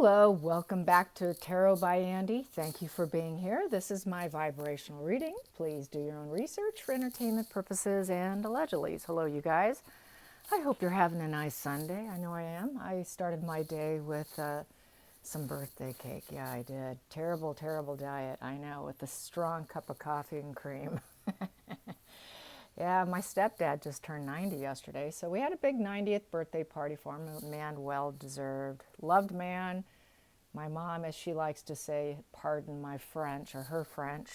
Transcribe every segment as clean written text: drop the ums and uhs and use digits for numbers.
Hello, welcome back to Tarot by Andy. Thank you for being here. This is my vibrational reading. Please do your own research for entertainment purposes and allegedly. Hello, you guys. I hope you're having a nice Sunday. I know I am. I started my day with some birthday cake. Yeah, I did. Terrible, terrible diet. I know, with a strong cup of coffee and cream. Yeah, my stepdad just turned 90 yesterday, so we had a big 90th birthday party for him. A man well deserved. Loved man. My mom, as she likes to say, pardon my French or her French,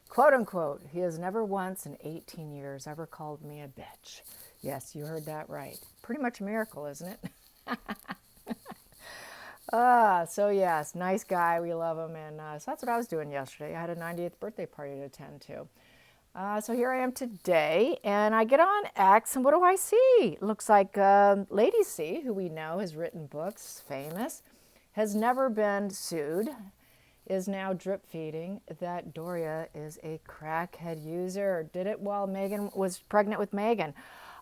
quote unquote, he has never once in 18 years ever called me a bitch. Yes, you heard that right. Pretty much a miracle, isn't it? So yes, nice guy. We love him. And so that's what I was doing yesterday. I had a 90th birthday party to attend to. So here I am today, and I get on X, and what do I see? Looks like Lady C, who we know has written books, famous, has never been sued, is now drip feeding that Doria is a crackhead user. Did it while Megan was pregnant with Megan.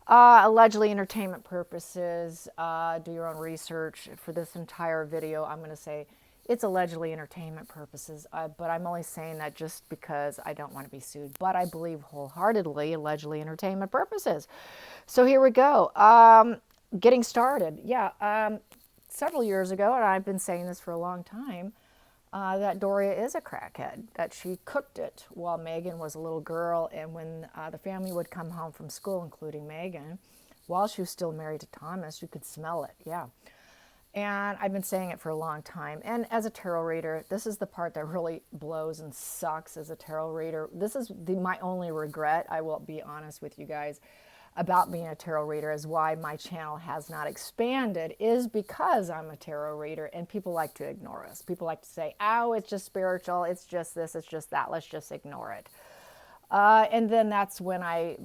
Allegedly entertainment purposes. Do your own research. For this entire video, I'm going to say it's allegedly entertainment purposes, but I'm only saying that just because I don't want to be sued. But I believe wholeheartedly, allegedly entertainment purposes. So here we go. Getting started. Yeah, several years ago, and I've been saying this for a long time, that Doria is a crackhead, that she cooked it while Megan was a little girl, and when the family would come home from school, including Megan, while she was still married to Thomas, you could smell it, yeah. And I've been saying it for a long time. And as a tarot reader, this is the part that really blows and sucks as a tarot reader. This is my only regret, I will be honest with you guys, about being a tarot reader, is why my channel has not expanded, is because I'm a tarot reader and people like to ignore us. People like to say, oh, it's just spiritual, it's just this, it's just that, let's just ignore it. And then that's when a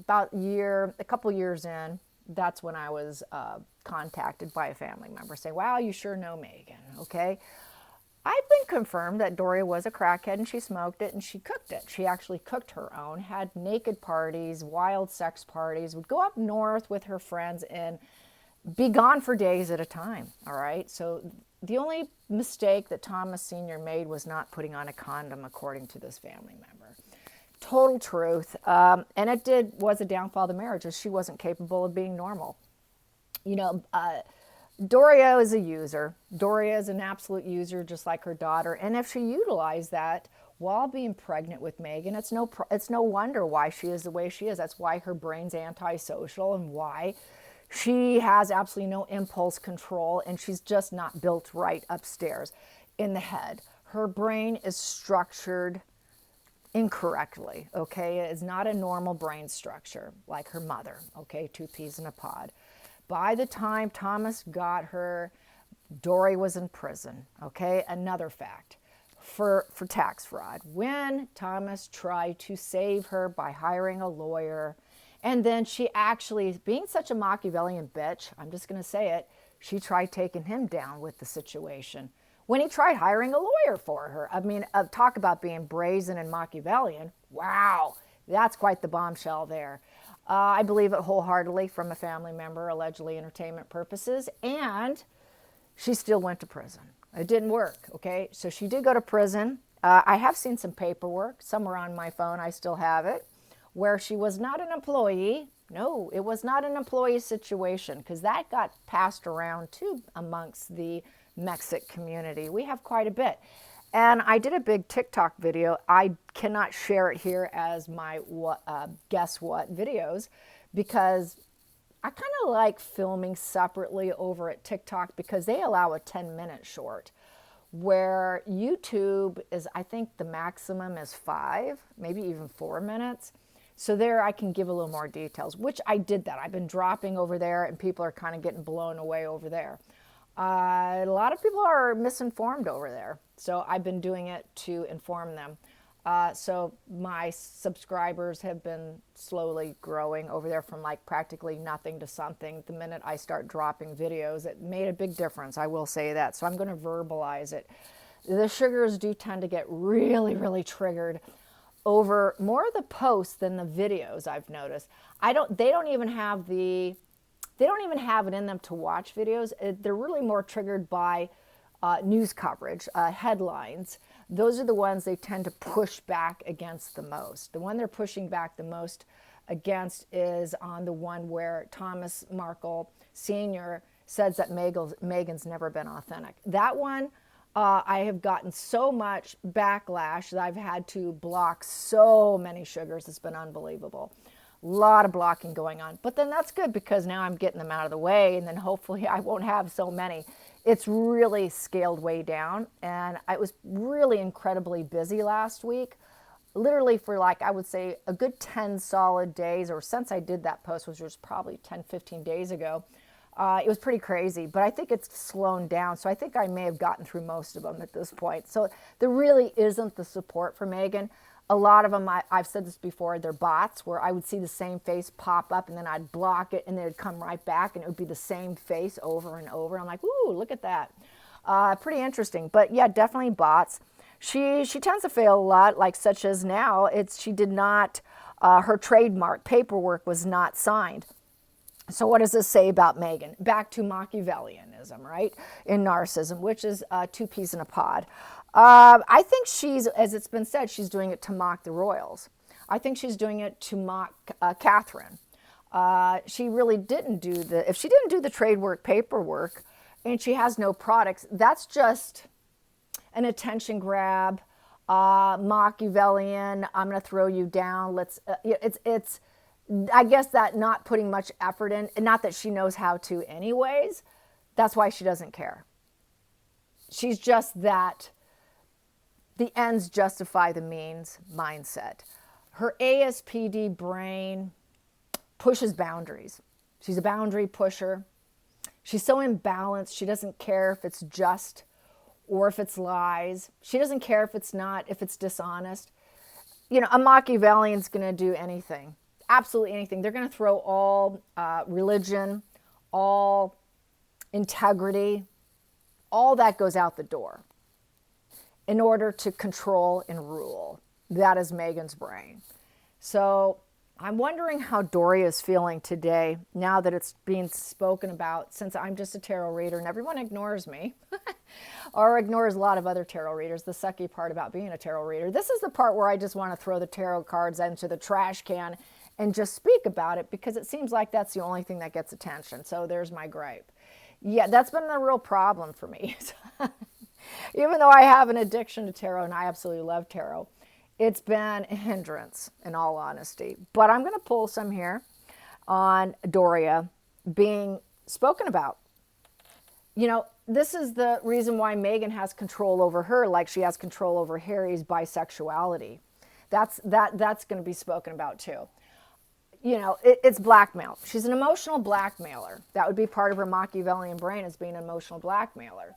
couple years in, that's when I was contacted by a family member saying, wow, you sure know Megan, okay? I've been confirmed that Doria was a crackhead and she smoked it and she cooked it. She actually cooked her own, had naked parties, wild sex parties, would go up north with her friends and be gone for days at a time, all right? So the only mistake that Thomas Sr. made was not putting on a condom, according to this family member. Total truth. And it was a downfall of the marriage, as she wasn't capable of being normal. You know, Doria is a user. Doria is an absolute user, just like her daughter. And if she utilized that while being pregnant with Megan, it's no wonder why she is the way she is. That's why her brain's antisocial and why she has absolutely no impulse control, and she's just not built right upstairs in the head. Her brain is structured incorrectly, okay? It is not a normal brain structure like her mother, okay? Two peas in a pod. By the time Thomas got her, Doria was in prison, okay? Another fact, for tax fraud. When Thomas tried to save her by hiring a lawyer, and then she actually, being such a Machiavellian bitch, I'm just going to say it, she tried taking him down with the situation. When he tried hiring a lawyer for her. I mean, talk about being brazen and Machiavellian. Wow, that's quite the bombshell there. I believe it wholeheartedly from a family member, allegedly entertainment purposes, and she still went to prison. It didn't work, okay? So she did go to prison. I have seen some paperwork somewhere on my phone, I still have it, where she was not an employee. No, it was not an employee situation, because that got passed around too amongst the Mexican community. We have quite a bit. And I did a big TikTok video. I cannot share it here as my guess what videos, because I kind of like filming separately over at TikTok, because they allow a 10-minute short, where YouTube is, I think the maximum is 5, maybe even 4 minutes. So there I can give a little more details, which I did that. I've been dropping over there and people are kind of getting blown away over there. A lot of people are misinformed over there. So I've been doing it to inform them. So my subscribers have been slowly growing over there from like practically nothing to something. The minute I start dropping videos, it made a big difference. I will say that. So I'm going to verbalize it. The sugars do tend to get really, really triggered over more of the posts than the videos, I've noticed. They don't even have it in them to watch videos. They're really more triggered by news coverage, headlines, those are the ones they tend to push back against the most. The one they're pushing back the most against is on the one where Thomas Markle Sr. says that Meghan's never been authentic. That one, I have gotten so much backlash that I've had to block so many sugars. It's been unbelievable. A lot of blocking going on. But then that's good because now I'm getting them out of the way, and then hopefully I won't have so many. It's really scaled way down, and I was really incredibly busy last week. Literally for like, I would say a good 10 solid days, or since I did that post, which was probably 10, 15 days ago, it was pretty crazy, but I think it's slowed down. So I think I may have gotten through most of them at this point. So there really isn't the support for Meghan. A lot of them, I've said this before, they're bots where I would see the same face pop up and then I'd block it and then it'd come right back and it would be the same face over and over. I'm like, ooh, look at that. Pretty interesting. But yeah, definitely bots. She tends to fail a lot, like such as now, she did not, her trademark paperwork was not signed. So what does this say about Meghan? Back to Machiavellianism, right? In narcissism, which is two peas in a pod. I think she's, as it's been said, she's doing it to mock the royals. I think she's doing it to mock Catherine. She really didn't do if she didn't do the trademark paperwork and she has no products, that's just an attention grab, Machiavellian, I'm going to throw you down. It's I guess that not putting much effort in, and not that she knows how to anyways, that's why she doesn't care. She's just that the ends justify the means mindset. Her ASPD brain pushes boundaries. She's a boundary pusher. She's so imbalanced. She doesn't care if it's just or if it's lies. She doesn't care if it's not, if it's dishonest. You know, a Machiavellian's going to do anything. Absolutely anything. They're going to throw all religion, all integrity, all that goes out the door in order to control and rule. That is Meghan's brain. So I'm wondering how Doria is feeling today now that it's being spoken about, since I'm just a tarot reader and everyone ignores me or ignores a lot of other tarot readers. The sucky part about being a tarot reader. This is the part where I just want to throw the tarot cards into the trash can and just speak about it because it seems like that's the only thing that gets attention. So there's my gripe. Yeah, that's been a real problem for me. Even though I have an addiction to tarot and I absolutely love tarot, it's been a hindrance in all honesty. But I'm going to pull some here on Doria being spoken about. You know, this is the reason why Meghan has control over her, like she has control over Harry's bisexuality. That's going to be spoken about too. You know, it's blackmail. She's an emotional blackmailer. That would be part of her Machiavellian brain, as being an emotional blackmailer.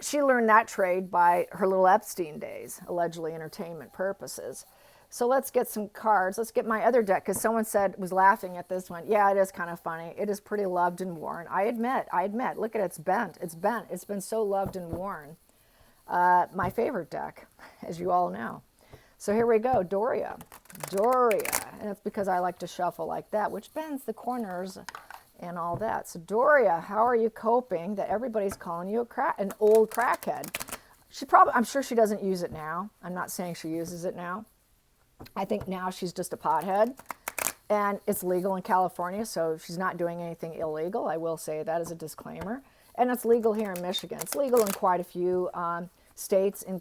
She learned that trade by her little Epstein days, allegedly entertainment purposes. So let's get some cards. Let's get my other deck, because someone was laughing at this one. Yeah, it is kind of funny. It is pretty loved and worn. I admit. Look at it, it's bent. It's bent. It's been so loved and worn. My favorite deck, as you all know. So here we go, Doria. And it's because I like to shuffle like that, which bends the corners and all that. So Doria, how are you coping that everybody's calling you an old crackhead? I'm sure she doesn't use it now. I'm not saying she uses it now. I think now she's just a pothead, and it's legal in California, so she's not doing anything illegal. I will say that as a disclaimer. And it's legal here in Michigan. It's legal in quite a few states in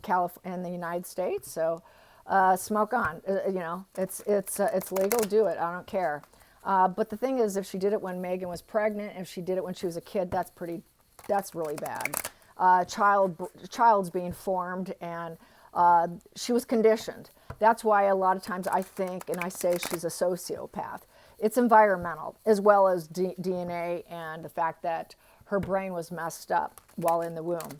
the United States. So smoke on. You know, it's legal. Do it. I don't care. But the thing is, if she did it when Meghan was pregnant, if she did it when she was a kid, that's really bad. Child's being formed, and she was conditioned. That's why a lot of times I think and I say she's a sociopath. It's environmental, as well as DNA, and the fact that her brain was messed up while in the womb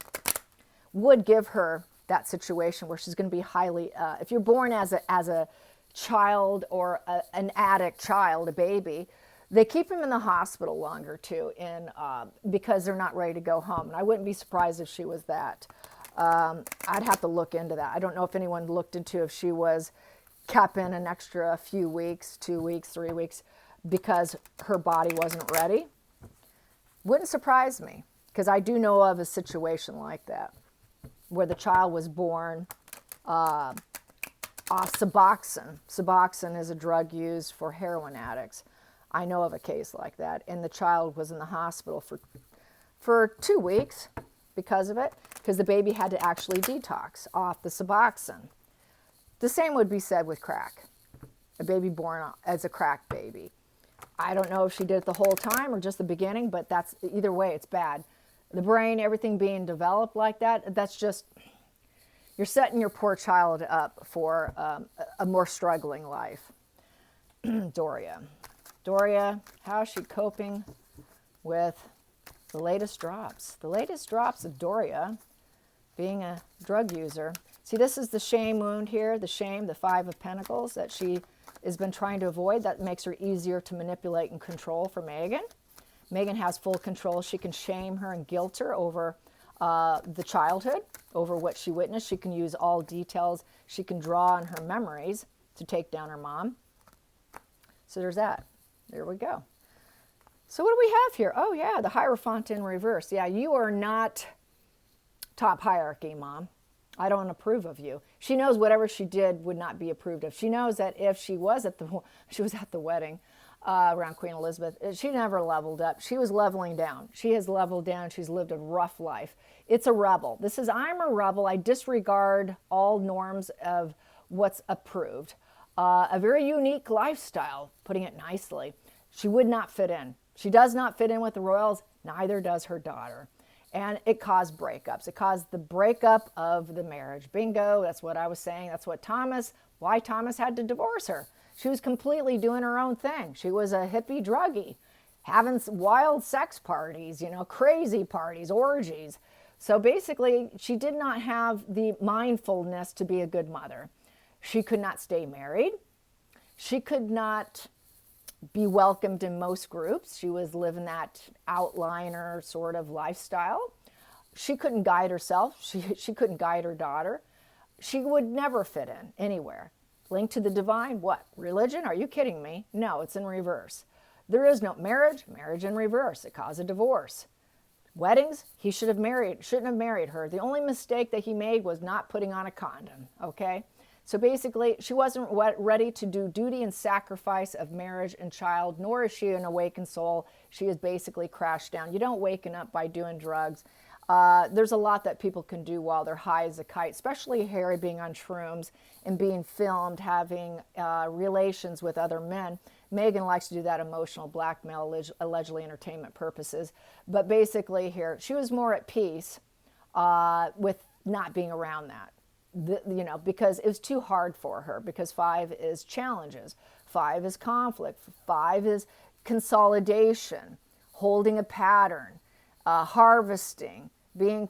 would give her that situation where she's going to be highly, if you're born as a child or an addict child, a baby, they keep them in the hospital longer too, because they're not ready to go home. And I wouldn't be surprised if she was that. I'd have to look into that. I don't know if anyone looked into if she was kept in an extra few weeks, 2 weeks, 3 weeks, because her body wasn't ready. Wouldn't surprise me, because I do know of a situation like that where the child was born off Suboxone. Suboxone is a drug used for heroin addicts. I know of a case like that, and the child was in the hospital for 2 weeks because of it, because the baby had to actually detox off the Suboxone. The same would be said with crack. A baby born as a crack baby. I don't know if she did it the whole time or just the beginning, but that's either way, it's bad. The brain, everything being developed like that, that's just, you're setting your poor child up for a more struggling life. Doria. Doria, how is she coping with the latest drops? The latest drops of Doria being a drug user. See, this is the shame wound here, the shame, the Five of Pentacles that she has been trying to avoid. That makes her easier to manipulate and control for Megan. Megan has full control. She can shame her and guilt her over the childhood, over what she witnessed. She can use all details. She can draw on her memories to take down her mom. So there's that. There we go. So what do we have here? Oh, yeah, the Hierophant in reverse. Yeah, you are not top hierarchy, Mom. I don't approve of you. She knows whatever she did would not be approved of. She knows that if she was at the wedding around Queen Elizabeth, she never leveled up. She was leveling down. She has leveled down. She's lived a rough life. It's a rebel. This is, I'm a rebel. I disregard all norms of what's approved. A very unique lifestyle, putting it nicely. She would not fit in. She does not fit in with the royals. Neither does her daughter. And it caused breakups. It caused the breakup of the marriage. Bingo, that's what I was saying. That's what why Thomas had to divorce her. She was completely doing her own thing. She was a hippie druggie, having wild sex parties, crazy parties, orgies. So basically, she did not have the mindfulness to be a good mother. She could not stay married. She could not be welcomed in most groups. She was living that outliner sort of lifestyle. She couldn't guide herself. She couldn't guide her daughter. She would never fit in anywhere. Linked to the divine, what? Religion? Are you kidding me? No, it's in reverse. There is no marriage in reverse. It caused a divorce. Weddings, he shouldn't have married her. The only mistake that he made was not putting on a condom, okay? So basically, she wasn't ready to do duty and sacrifice of marriage and child, nor is she an awakened soul. She is basically crashed down. You don't waken up by doing drugs. There's a lot that people can do while they're high as a kite, especially Harry being on shrooms and being filmed, having relations with other men. Megan likes to do that emotional blackmail, allegedly entertainment purposes. But basically here, she was more at peace with not being around that. Because it was too hard for her, because 5 is challenges, 5 is conflict, 5 is consolidation, holding a pattern, harvesting, being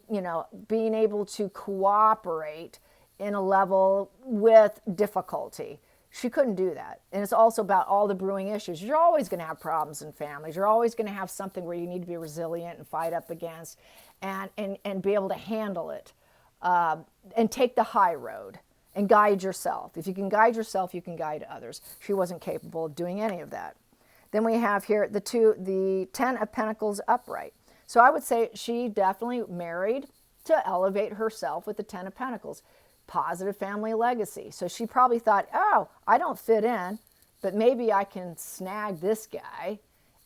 able to cooperate in a level with difficulty. She couldn't do that. And it's also about all the brewing issues. You're always going to have problems in families. You're always going to have something where you need to be resilient and fight up against and be able to handle it. And take the high road and guide yourself. If you can guide yourself, you can guide others. She wasn't capable of doing any of that. Then we have here the 10 of Pentacles upright. So I would say she definitely married to elevate herself with the 10 of Pentacles. Positive family legacy. So she probably thought, oh, I don't fit in, but maybe I can snag this guy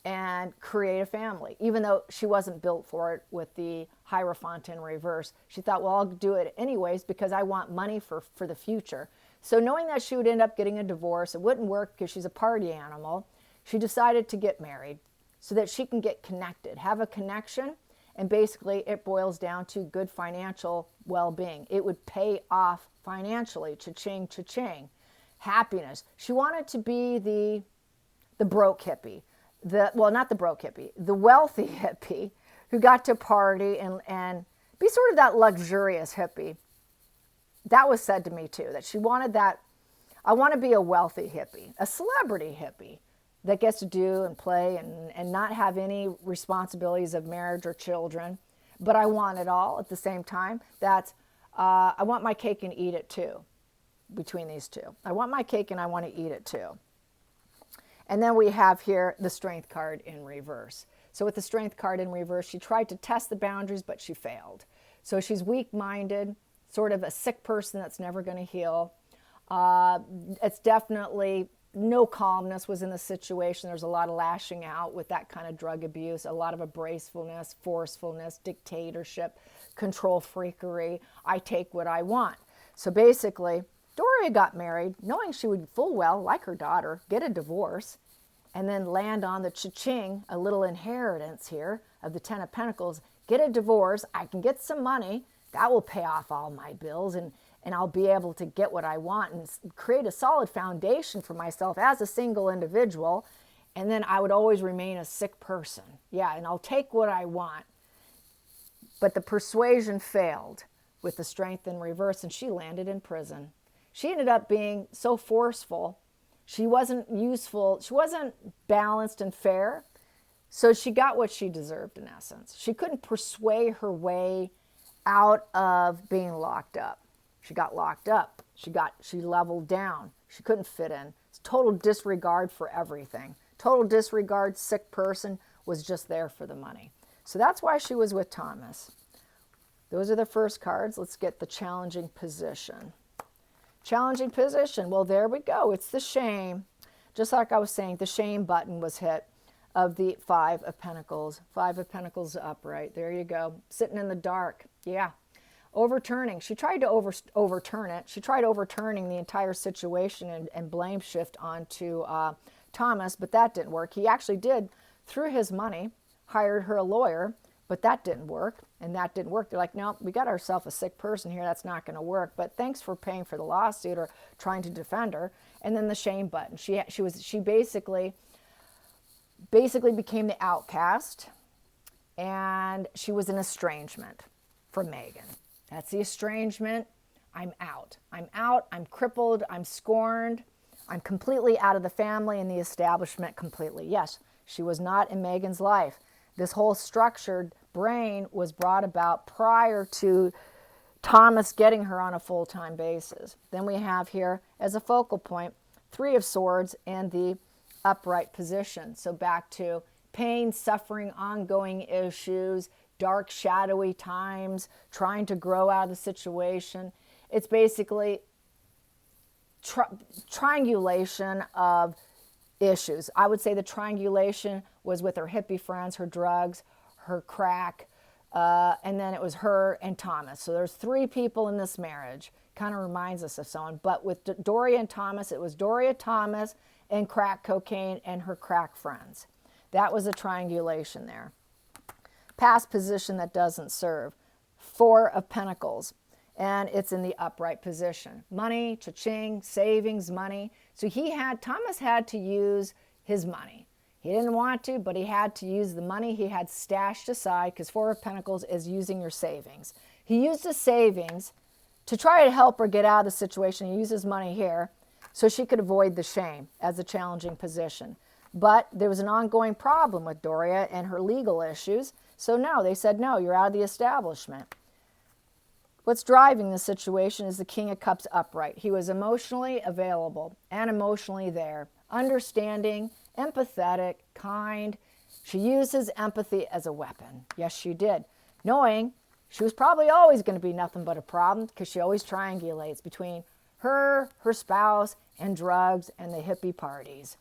and create a family, even though she wasn't built for it with the Hierophant in reverse. She thought, well, I'll do it anyways because I want money for the future. So knowing that she would end up getting a divorce, it wouldn't work because she's a party animal, she decided to get married so that she can get connected, have a connection, and basically it boils down to good financial well-being. It would pay off financially, cha-ching, cha-ching. Happiness. She wanted to be the broke hippie. Not the broke hippie, the wealthy hippie who got to party and be sort of that luxurious hippie. That was said to me too, that she wanted that. I want to be a wealthy hippie, a celebrity hippie that gets to do and play and not have any responsibilities of marriage or children, but I want it all at the same time. That's, I want my cake and eat it too, between these two. I want my cake and I want to eat it too. And then we have here the Strength card in reverse. So with the Strength card in reverse, she tried to test the boundaries, but she failed. So she's weak-minded, sort of a sick person that's never going to heal. It's definitely no calmness was in the situation. There's a lot of lashing out with that kind of drug abuse, a lot of abrasiveness, forcefulness, dictatorship, control freakery. I take what I want. So basically, Doria got married knowing she would full well, like her daughter, get a divorce, and then land on the cha-ching, a little inheritance here of the Ten of Pentacles, get a divorce, I can get some money, that will pay off all my bills, and I'll be able to get what I want and create a solid foundation for myself as a single individual, and then I would always remain a sick person. Yeah, and I'll take what I want. But the persuasion failed with the Strength in reverse, and she landed in prison. She ended up being so forceful. She wasn't useful. She wasn't balanced and fair. So she got what she deserved, in essence. She couldn't persuade her way out of being locked up. She got locked up. She leveled down. She couldn't fit in. It's total disregard for everything. Total disregard, sick person, was just there for the money. So that's why she was with Thomas. Those are the first cards. Let's get the challenging position. Challenging position. Well, there we go. It's the shame. Just like I was saying, the shame button was hit of the Five of Pentacles. Five of Pentacles upright. There you go. Sitting in the dark. Yeah. Overturning. She tried to overturn it. She tried overturning the entire situation and blame shift onto Thomas, but that didn't work. He actually did, through his money, hired her a lawyer, but that didn't work, and that didn't work. They're like, no, we got ourselves a sick person here. That's not going to work, but thanks for paying for the lawsuit or trying to defend her. And then the shame button. She basically became the outcast, and she was in estrangement from Megan. That's the estrangement. I'm out. I'm out. I'm crippled. I'm scorned. I'm completely out of the family and the establishment completely. Yes, she was not in Megan's life. This whole structured brain was brought about prior to Thomas getting her on a full-time basis. Then we have here, as a focal point, Three of Swords and the upright position. So back to pain, suffering, ongoing issues, dark, shadowy times, trying to grow out of the situation. It's basically triangulation of issues. I would say the triangulation was with her hippie friends, her drugs, her crack, and then it was her and Thomas. So there's three people in this marriage. Kind of reminds us of someone. But with Doria and Thomas, it was Doria, Thomas, and crack cocaine and her crack friends. That was a triangulation there. Past position that doesn't serve. Four of Pentacles, and it's in the upright position. Money, cha-ching, savings, money. So Thomas had to use his money. He didn't want to, but he had to use the money he had stashed aside, because Four of Pentacles is using your savings. He used his savings to try to help her get out of the situation. He used his money here so she could avoid the shame as a challenging position. But there was an ongoing problem with Doria and her legal issues. So no, they said, no, you're out of the establishment. What's driving the situation is the King of Cups upright. He was emotionally available and emotionally there, understanding, empathetic, kind. She used his empathy as a weapon. Yes, she did, knowing she was probably always going to be nothing but a problem, because she always triangulates between her spouse, and drugs and the hippie parties.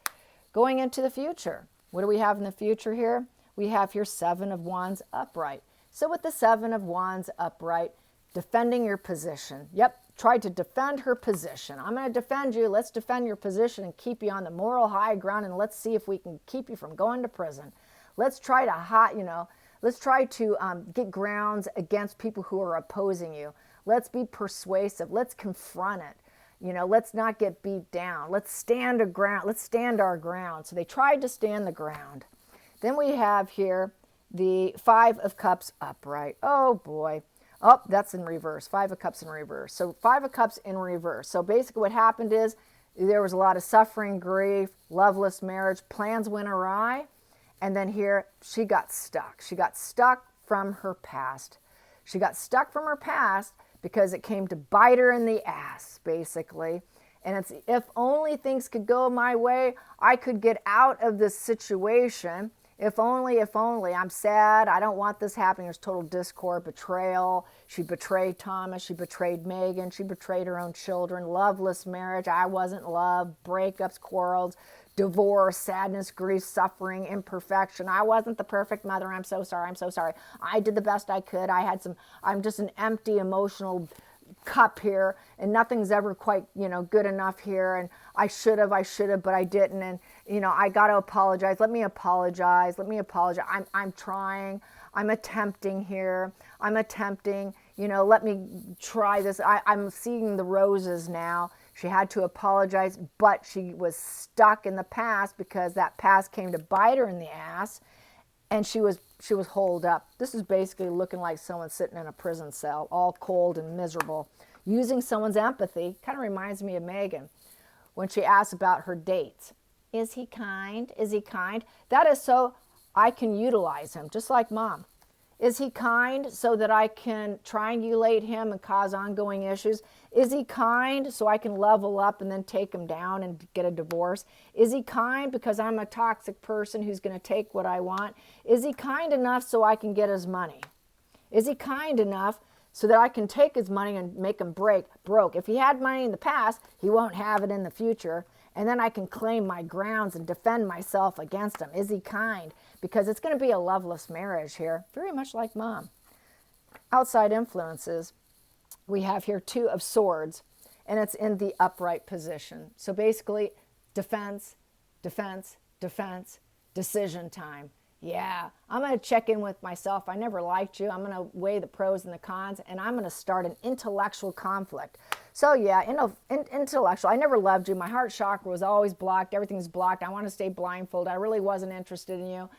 Going into the future, what do we have in the future here? We have here Seven of Wands upright. So with the Seven of Wands upright, defending your position. Yep, tried to defend her position. I'm going to defend you. Let's defend your position and keep you on the moral high ground, and let's see if we can keep you from going to prison. Let's try to get grounds against people who are opposing you. Let's be persuasive. Let's confront it. Let's not get beat down. Let's stand our ground. So they tried to stand the ground. Then we have here the Five of Cups upright. Oh boy. Oh, that's in reverse. Five of Cups in reverse. So Five of Cups in reverse. So basically what happened is there was a lot of suffering, grief, loveless marriage, plans went awry. And then here she got stuck. She got stuck from her past. She got stuck from her past because it came to bite her in the ass, basically. And it's, if only things could go my way, I could get out of this situation. If only, if only. I'm sad. I don't want this happening. There's total discord, betrayal. She betrayed Thomas. She betrayed Megan. She betrayed her own children. Loveless marriage. I wasn't loved. Breakups, quarrels, divorce, sadness, grief, suffering, imperfection. I wasn't the perfect mother. I'm so sorry. I'm so sorry. I did the best I could. I'm just an empty emotional cup here, and nothing's ever quite, good enough here, and I should have, but I didn't, and I got to apologize. Let me apologize. I'm trying. I'm attempting here. Let me try this. I'm seeing the roses now. She had to apologize, but she was stuck in the past because that past came to bite her in the ass, and she was holed up. This is basically looking like someone sitting in a prison cell, all cold and miserable. Using someone's empathy kind of reminds me of Megan when she asked about her dates. Is he kind? Is he kind? That is so I can utilize him, just like Mom. Is he kind so that I can triangulate him and cause ongoing issues? Is he kind so I can level up and then take him down and get a divorce? Is he kind because I'm a toxic person who's going to take what I want? Is he kind enough so I can get his money? Is he kind enough so that I can take his money and make him broke? If he had money in the past, he won't have it in the future. And then I can claim my grounds and defend myself against him. Is he kind? Because it's going to be a loveless marriage here, very much like Mom. Outside influences, we have here 2 of Swords, and it's in the upright position. So basically, defense, defense, defense, decision time. Yeah, I'm going to check in with myself. I never liked you. I'm going to weigh the pros and the cons, and I'm going to start an intellectual conflict. So yeah, intellectual. I never loved you. My heart chakra was always blocked. Everything's blocked. I want to stay blindfolded. I really wasn't interested in you.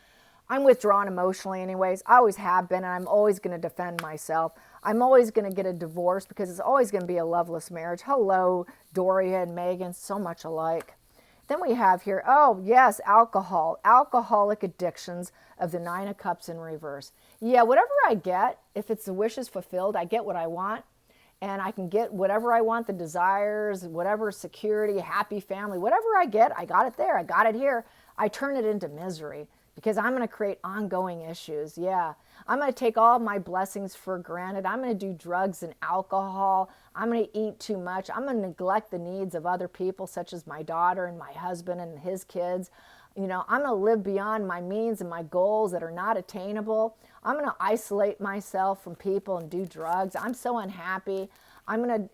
I'm withdrawn emotionally anyways. I always have been, and I'm always going to defend myself. I'm always going to get a divorce because it's always going to be a loveless marriage. Hello, Doria and Megan, so much alike. Then we have here, oh yes, alcohol, alcoholic addictions of the 9 of Cups in reverse. Yeah, whatever I get, if it's the wishes fulfilled, I get what I want, and I can get whatever I want, the desires, whatever, security, happy family, whatever I get, I got it there, I got it here. I turn it into misery because I'm going to create ongoing issues. Yeah, I'm going to take all my blessings for granted. I'm going to do drugs and alcohol. I'm going to eat too much. I'm going to neglect the needs of other people, such as my daughter and my husband and his kids. I'm going to live beyond my means and my goals that are not attainable. I'm going to isolate myself from people and do drugs. I'm so unhappy.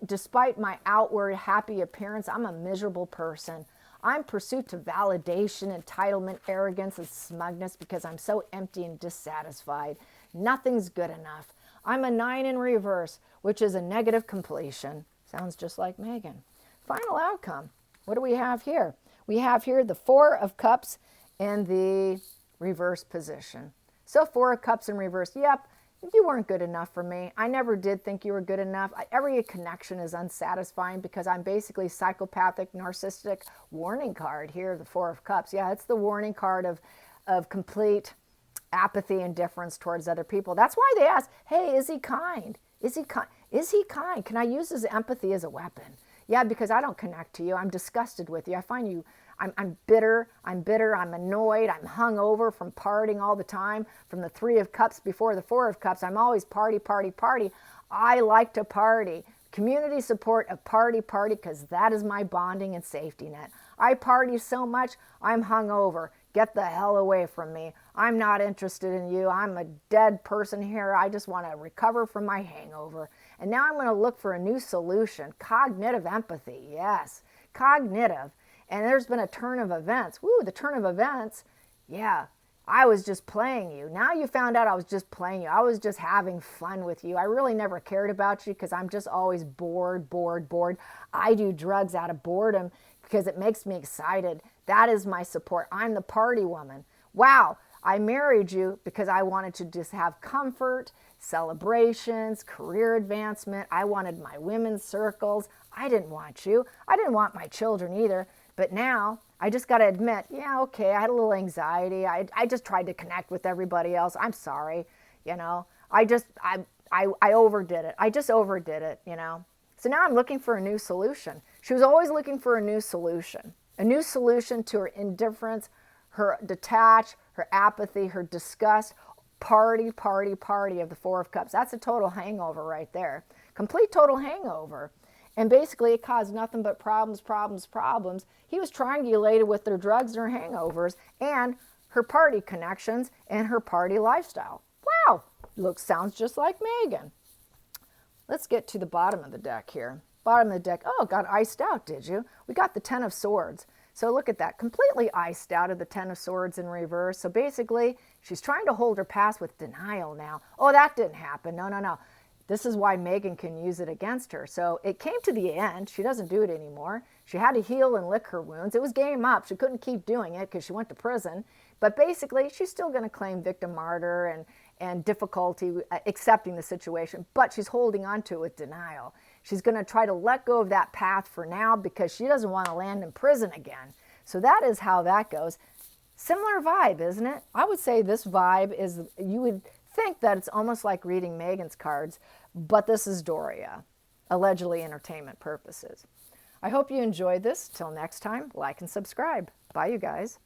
Despite my outward happy appearance, I'm a miserable person. I'm pursuit to validation, entitlement, arrogance, and smugness because I'm so empty and dissatisfied. Nothing's good enough. I'm a 9 in reverse, which is a negative completion. Sounds just like Megan. Final outcome. What do we have here? We have here the 4 of Cups in the reverse position. So 4 of Cups in reverse. Yep, you weren't good enough for me. I never did think you were good enough. Every connection is unsatisfying because I'm basically psychopathic, narcissistic. Warning card here, the 4 of Cups. Yeah, it's the warning card of complete apathy, indifference towards other people. That's why they ask, hey, is he kind? Is he kind? Is he kind? Can I use his empathy as a weapon? Yeah, because I don't connect to you. I'm disgusted with you. I find you, I'm bitter, I'm annoyed, I'm hungover from partying all the time. From the 3 of Cups before the 4 of Cups, I'm always party, party, party. I like to party. Community support of party, because that is my bonding and safety net. I party so much, I'm hungover. Get the hell away from me. I'm not interested in you. I'm a dead person here. I just want to recover from my hangover. And now I'm going to look for a new solution. Cognitive empathy. Yes, cognitive. And there's been a turn of events. Woo, the turn of events. Yeah, I was just playing you. Now you found out I was just playing you. I was just having fun with you. I really never cared about you because I'm just always bored. I do drugs out of boredom because it makes me excited. That is my support. I'm the party woman. Wow, I married you because I wanted to just have comfort, celebrations, career advancement. I wanted my women's circles. I didn't want you. I didn't want my children either. But now I just got to admit, yeah, okay, I had a little anxiety. I just tried to connect with everybody else. I'm sorry. I overdid it. I just overdid it, So now I'm looking for a new solution. She was always looking for a new solution to her indifference, her detach, her apathy, her disgust. Party, party, party of the Four of Cups. That's a total hangover right there. Complete total hangover. And basically it caused nothing but problems, problems, problems. He was triangulated with their drugs and her hangovers and her party connections and her party lifestyle. Wow, sounds just like Megan. Let's get to the bottom of the deck here. Bottom of the deck, oh, got iced out, did you? We got the Ten of Swords. So look at that, completely iced out of the Ten of Swords in reverse. So basically, she's trying to hold her past with denial now. Oh, that didn't happen. No, no, no. This is why Megan can use it against her. So it came to the end. She doesn't do it anymore. She had to heal and lick her wounds. It was game up. She couldn't keep doing it because she went to prison. But basically, she's still going to claim victim martyr and difficulty accepting the situation. But she's holding on to it with denial. She's going to try to let go of that path for now because she doesn't want to land in prison again. So that is how that goes. Similar vibe, isn't it? I would say this vibe is, you would think that it's almost like reading Megan's cards, but this is Doria, allegedly entertainment purposes. I hope you enjoyed this. Till next time, like and subscribe. Bye, you guys.